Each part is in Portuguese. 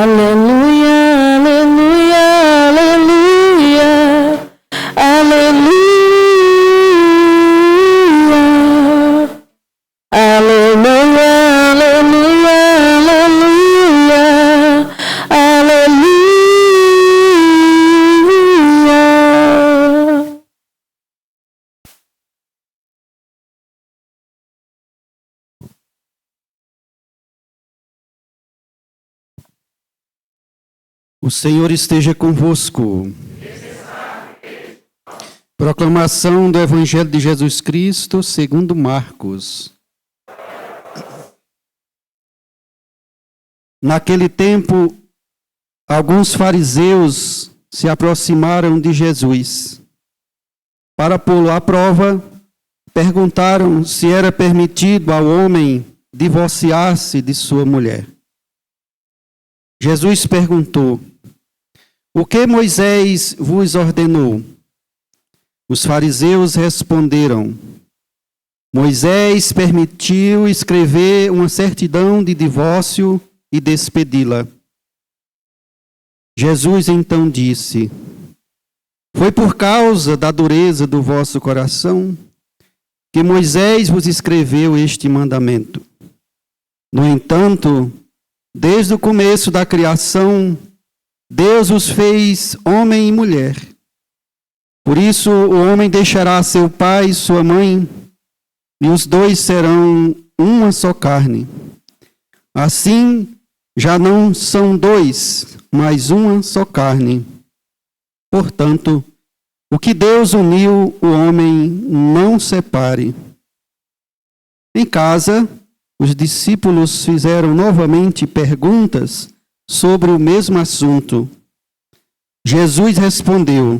Aleluia, aleluia, aleluia, aleluia, aleluia, aleluia, aleluia, aleluia. O Senhor esteja convosco. Proclamação do Evangelho de Jesus Cristo segundo Marcos. Naquele tempo, alguns fariseus se aproximaram de Jesus. Para pô-lo à prova, perguntaram se era permitido ao homem divorciar-se de sua mulher. Jesus perguntou: o que Moisés vos ordenou? Os fariseus responderam: Moisés permitiu escrever uma certidão de divórcio e despedi-la. Jesus então disse: foi por causa da dureza do vosso coração que Moisés vos escreveu este mandamento. No entanto, desde o começo da criação, Deus os fez homem e mulher. Por isso, o homem deixará seu pai e sua mãe, e os dois serão uma só carne. Assim, já não são dois, mas uma só carne. Portanto, o que Deus uniu, o homem não separe. Em casa, os discípulos fizeram novamente perguntas sobre o mesmo assunto. Jesus respondeu: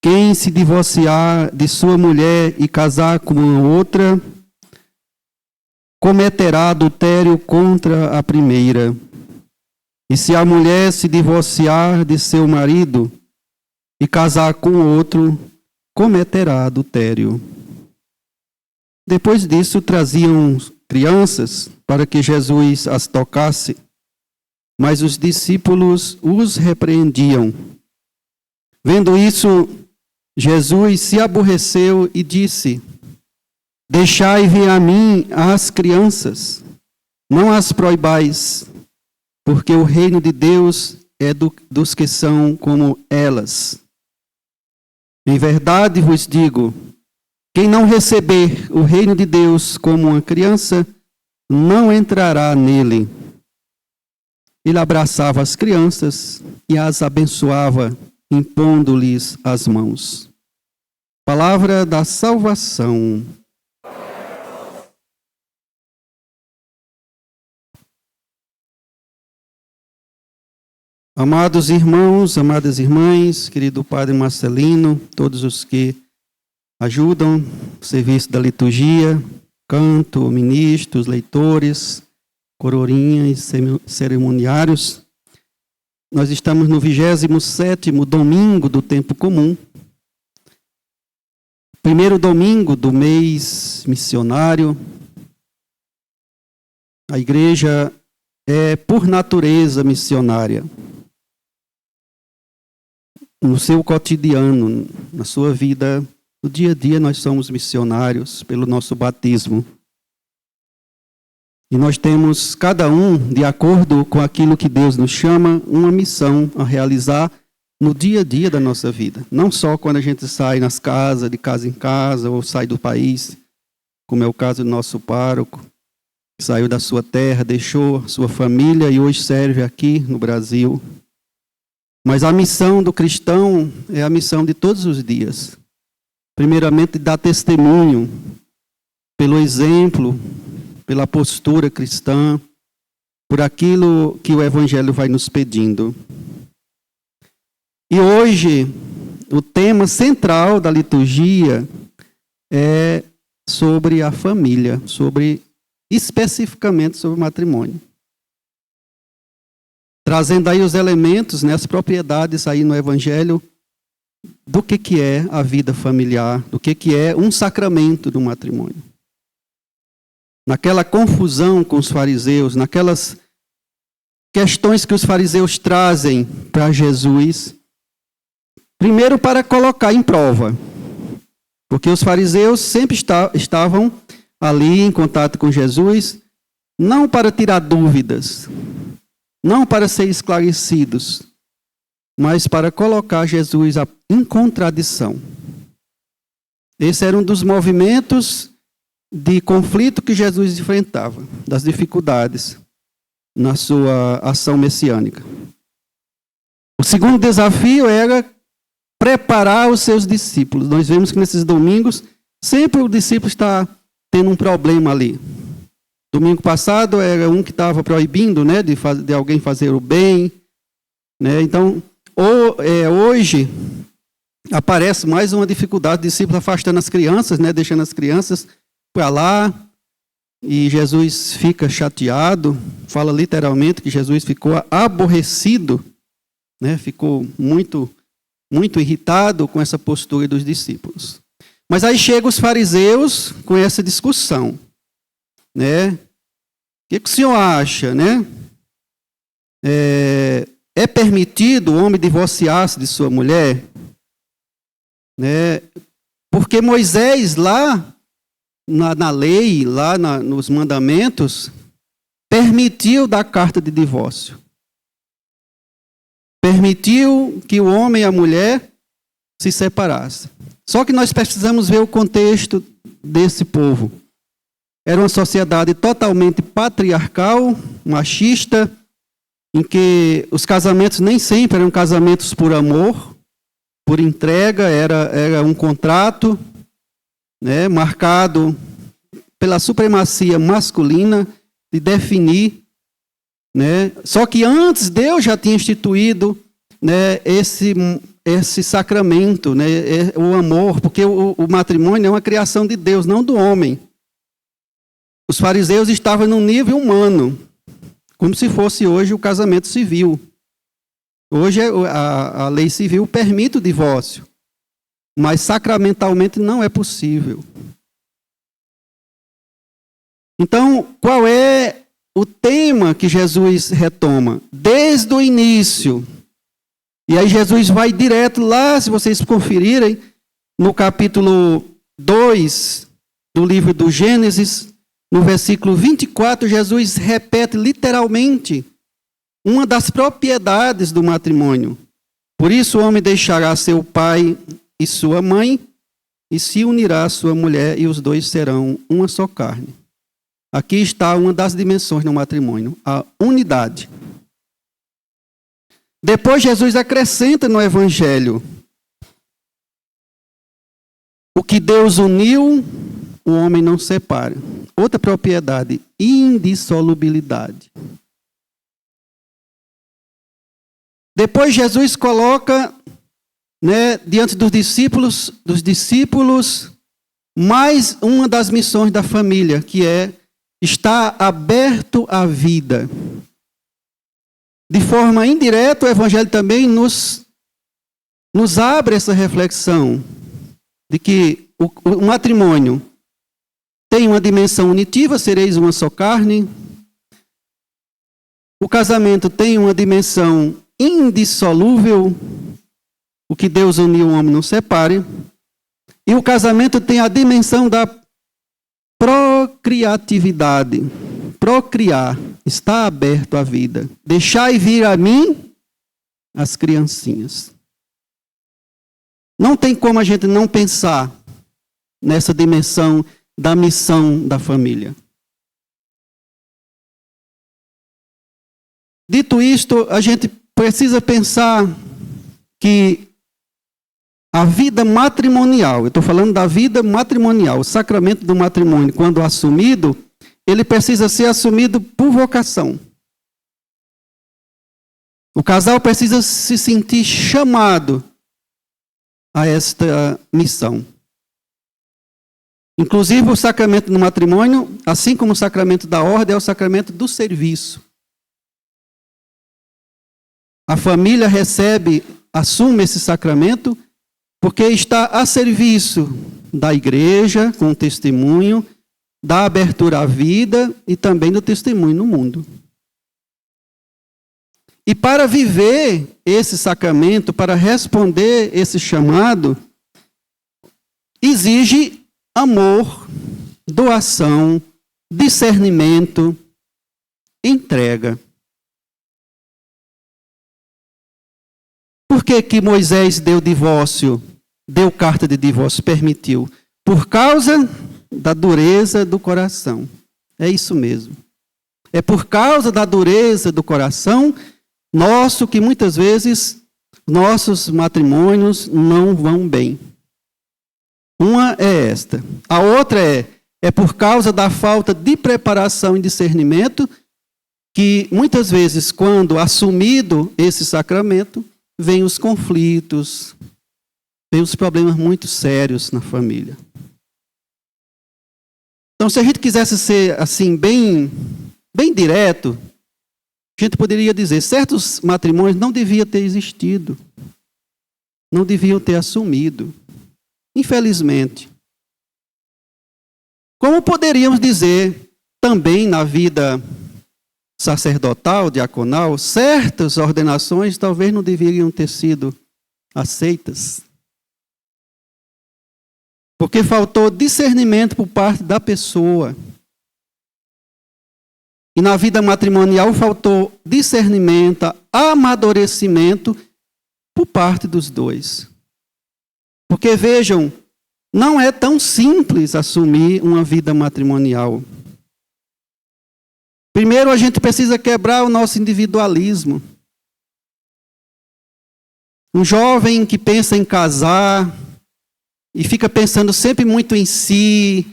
quem se divorciar de sua mulher e casar com outra, cometerá adultério contra a primeira. E se a mulher se divorciar de seu marido e casar com outro, cometerá adultério. Depois disso, traziam crianças para que Jesus as tocasse, mas os discípulos os repreendiam. Vendo isso, Jesus se aborreceu e disse: deixai vir a mim as crianças, não as proibais, porque o reino de Deus é dos que são como elas. Em verdade vos digo, quem não receber o reino de Deus como uma criança, não entrará nele. Ele abraçava as crianças e as abençoava, impondo-lhes as mãos. Palavra da salvação. Amados irmãos, amadas irmãs, querido Padre Marcelino, todos os que ajudam o serviço da liturgia, canto, ministros, leitores, coroinhas e cerimoniários. Nós estamos no 27º domingo do tempo comum. Primeiro domingo do mês missionário. A igreja é, por natureza, missionária. No seu cotidiano, na sua vida, no dia a dia, nós somos missionários pelo nosso batismo. E nós temos, cada um, de acordo com aquilo que Deus nos chama, uma missão a realizar no dia a dia da nossa vida. Não só quando a gente sai nas casas, de casa em casa, ou sai do país, como é o caso do nosso pároco, que saiu da sua terra, deixou sua família e hoje serve aqui no Brasil. Mas a missão do cristão é a missão de todos os dias. Primeiramente, dar testemunho pelo exemplo, pela postura cristã, por aquilo que o Evangelho vai nos pedindo. E hoje, o tema central da liturgia é sobre a família, especificamente sobre o matrimônio. Trazendo aí os elementos, as propriedades aí no Evangelho do que é a vida familiar, do que é um sacramento do matrimônio. Naquela confusão com os fariseus, naquelas questões que os fariseus trazem para Jesus. Primeiro, para colocar em prova, porque os fariseus sempre estavam ali em contato com Jesus, não para tirar dúvidas, não para ser esclarecidos, mas para colocar Jesus em contradição. Esse era um dos movimentos de conflito que Jesus enfrentava, das dificuldades na sua ação messiânica. O segundo desafio era preparar os seus discípulos. Nós vemos que nesses domingos, sempre o discípulo está tendo um problema ali. Domingo passado era um que estava proibindo, né, de alguém fazer o bem. Né? Então, hoje aparece mais uma dificuldade, o discípulo afastando as crianças, né, deixando as crianças para lá. E Jesus fica chateado, fala literalmente que Jesus ficou aborrecido, né, ficou muito irritado com essa postura dos discípulos. Mas aí chegam os fariseus com essa discussão, né? O que o senhor acha, né? É permitido o homem divorciar-se de sua mulher? Né? Porque Moisés lá na lei, lá nos mandamentos, permitiu dar carta de divórcio. Permitiu que o homem e a mulher se separassem. Só que nós precisamos ver o contexto desse povo. Era uma sociedade totalmente patriarcal, machista, em que os casamentos nem sempre eram casamentos por amor, por entrega, era um contrato, né, marcado pela supremacia masculina de definir. Né? Só que antes Deus já tinha instituído, né, esse sacramento, né, o amor, porque o matrimônio é uma criação de Deus, não do homem. Os fariseus estavam num nível humano, como se fosse hoje o casamento civil. Hoje a lei civil permite o divórcio, mas sacramentalmente não é possível. Então, qual é o tema que Jesus retoma? Desde o início. E aí Jesus vai direto lá, se vocês conferirem, no capítulo 2 do livro do Gênesis, no versículo 24, Jesus repete literalmente uma das propriedades do matrimônio. Por isso o homem deixará seu pai e sua mãe e se unirá à sua mulher e os dois serão uma só carne. Aqui está uma das dimensões do matrimônio, a unidade. Depois Jesus acrescenta no Evangelho: o que Deus uniu, o homem não separa. Outra propriedade, indissolubilidade. Depois Jesus coloca, né, diante dos discípulos, mais uma das missões da família, que é estar aberto à vida. De forma indireta, o Evangelho também nos abre essa reflexão de que o matrimônio tem uma dimensão unitiva, sereis uma só carne. O casamento tem uma dimensão indissolúvel, o que Deus uniu, o homem não separe. E o casamento tem a dimensão da procriatividade. Procriar, está aberto à vida. Deixai vir a mim as criancinhas. Não tem como a gente não pensar nessa dimensão da missão da família. Dito isto, a gente precisa pensar que a vida matrimonial, eu estou falando da vida matrimonial, o sacramento do matrimônio, quando assumido, ele precisa ser assumido por vocação. O casal precisa se sentir chamado a esta missão. Inclusive, o sacramento do matrimônio, assim como o sacramento da ordem, é o sacramento do serviço. A família assume esse sacramento, porque está a serviço da igreja, com o testemunho, da abertura à vida e também do testemunho no mundo. E para viver esse sacramento, para responder esse chamado, exige amor, doação, discernimento, entrega. Por que Moisés deu divórcio, deu carta de divórcio, permitiu? Por causa da dureza do coração. É isso mesmo. É por causa da dureza do coração nosso que muitas vezes nossos matrimônios não vão bem. Uma é esta. A outra é por causa da falta de preparação e discernimento que muitas vezes, quando assumido esse sacramento, vêm os conflitos, vêm os problemas muito sérios na família. Então, se a gente quisesse ser assim bem direto, a gente poderia dizer, certos matrimônios não deviam ter existido, não deviam ter assumido, infelizmente. Como poderíamos dizer também na vida sacerdotal, diaconal, certas ordenações talvez não deveriam ter sido aceitas. Porque faltou discernimento por parte da pessoa. E na vida matrimonial faltou discernimento, amadurecimento por parte dos dois. Porque vejam, não é tão simples assumir uma vida matrimonial. Primeiro, a gente precisa quebrar o nosso individualismo. Um jovem que pensa em casar e fica pensando sempre muito em si,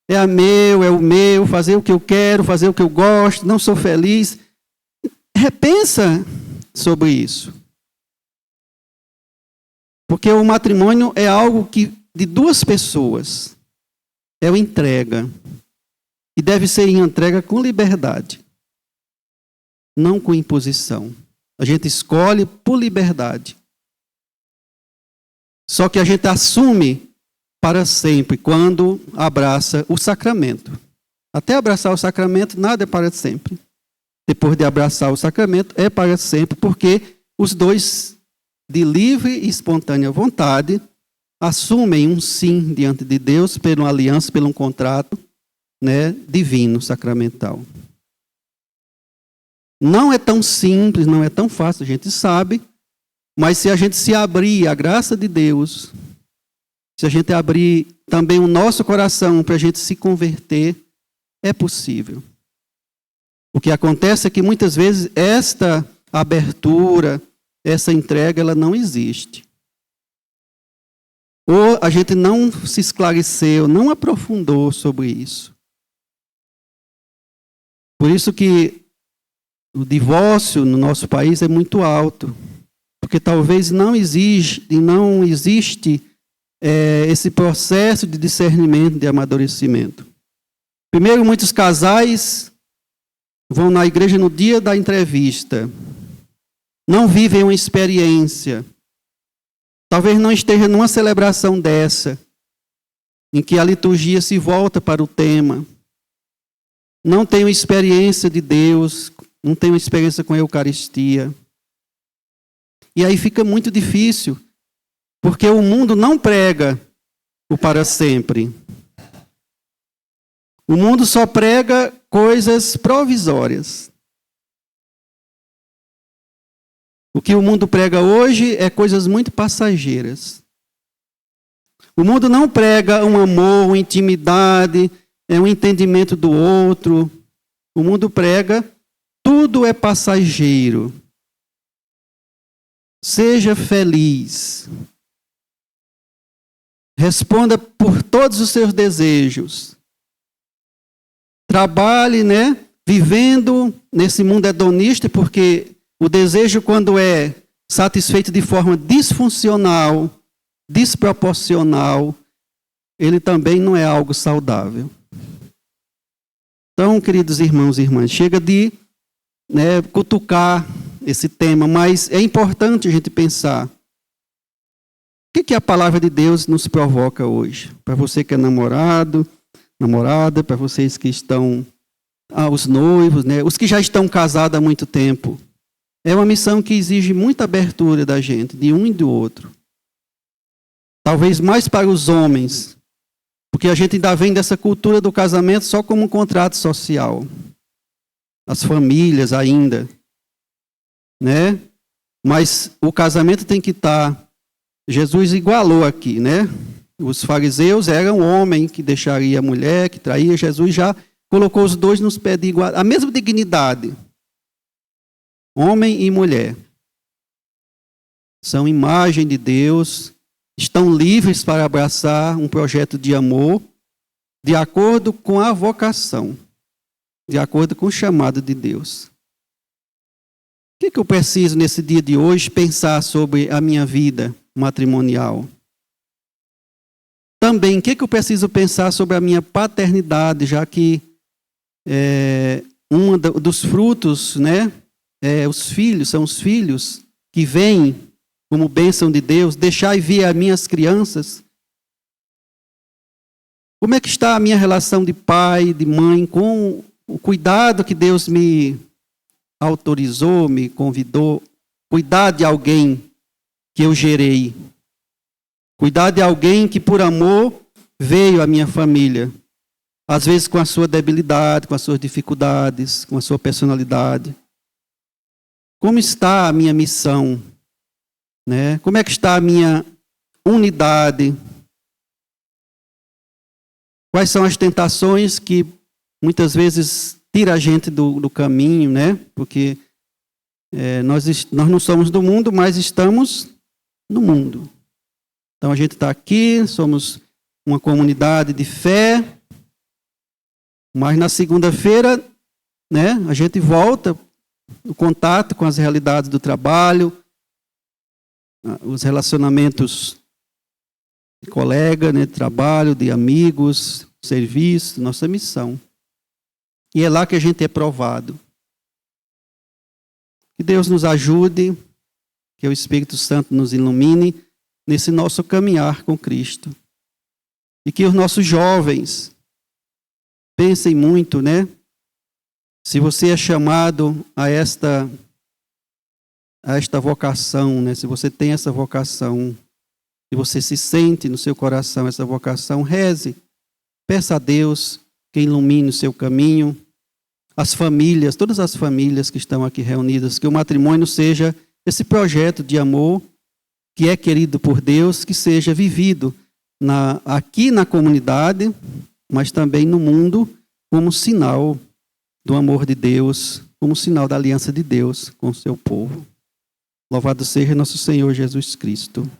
é o meu, fazer o que eu quero, fazer o que eu gosto, não sou feliz. Repensa sobre isso. Porque o matrimônio é algo de duas pessoas. É uma entrega. E deve ser entrega com liberdade. Não com imposição. A gente escolhe por liberdade. Só que a gente assume para sempre quando abraça o sacramento. Até abraçar o sacramento, nada é para sempre. Depois de abraçar o sacramento, é para sempre, porque os dois, de livre e espontânea vontade, assumem um sim diante de Deus, pela aliança, pelo contrato, divino, sacramental. Não é tão simples, não é tão fácil, a gente sabe, mas se a gente se abrir à graça de Deus, se a gente abrir também o nosso coração para a gente se converter, é possível. O que acontece é que muitas vezes esta abertura, essa entrega, ela não existe. Ou a gente não se esclareceu, não aprofundou sobre isso. Por isso que o divórcio no nosso país é muito alto. Porque talvez não existe esse processo de discernimento, de amadurecimento. Primeiro, muitos casais vão na igreja no dia da entrevista. Não vivem uma experiência. Talvez não esteja numa celebração dessa, em que a liturgia se volta para o tema. Não tem uma experiência de Deus, não tem uma experiência com a Eucaristia. E aí fica muito difícil, porque o mundo não prega o para sempre. O mundo só prega coisas provisórias. O que o mundo prega hoje é coisas muito passageiras. O mundo não prega um amor, uma intimidade, um entendimento do outro. O mundo prega tudo é passageiro. Seja feliz. Responda por todos os seus desejos. Trabalhe, vivendo nesse mundo hedonista, porque o desejo, quando é satisfeito de forma disfuncional, desproporcional, ele também não é algo saudável. Então, queridos irmãos e irmãs, chega de cutucar esse tema, mas é importante a gente pensar o que a palavra de Deus nos provoca hoje. Para você que é namorado, namorada, para vocês que estão, os noivos, os que já estão casados há muito tempo. é uma missão que exige muita abertura da gente, de um e do outro. Talvez mais para os homens, porque a gente ainda vem dessa cultura do casamento só como um contrato social. As famílias ainda, né? Mas o casamento tem que estar... Jesus igualou aqui, né? Os fariseus eram homem que deixaria a mulher, que traía. Jesus já colocou os dois nos pés de igual, a mesma dignidade. Homem e mulher. São imagem de Deus, estão livres para abraçar um projeto de amor de acordo com a vocação, de acordo com o chamado de Deus. O que eu preciso nesse dia de hoje pensar sobre a minha vida matrimonial? Também, o que eu preciso pensar sobre a minha paternidade, já que um dos frutos, né, são os filhos que vêm como bênção de Deus, deixai vir as minhas crianças. Como é que está a minha relação de pai, de mãe, com o cuidado que Deus me autorizou, me convidou, cuidar de alguém que eu gerei, cuidar de alguém que por amor veio à minha família, às vezes com a sua debilidade, com as suas dificuldades, com a sua personalidade. Como está a minha missão? Né? Como é que está a minha unidade? Quais são as tentações que muitas vezes tira a gente do caminho, né? Porque nós não somos do mundo, mas estamos no mundo. Então a gente está aqui, somos uma comunidade de fé, mas na segunda-feira, né, a gente volta o contato com as realidades do trabalho, os relacionamentos de colega, né, de trabalho, de amigos, serviço, nossa missão. E é lá que a gente é provado. Que Deus nos ajude, que o Espírito Santo nos ilumine nesse nosso caminhar com Cristo. E que os nossos jovens pensem muito, né? Se você é chamado a esta vocação, né? Se você tem essa vocação, se você se sente no seu coração essa vocação, reze, peça a Deus que ilumine o seu caminho. As famílias, todas as famílias que estão aqui reunidas, que o matrimônio seja esse projeto de amor que é querido por Deus, que seja vivido aqui na comunidade, mas também no mundo, como sinal do amor de Deus, como sinal da aliança de Deus com o seu povo. Louvado seja nosso Senhor Jesus Cristo.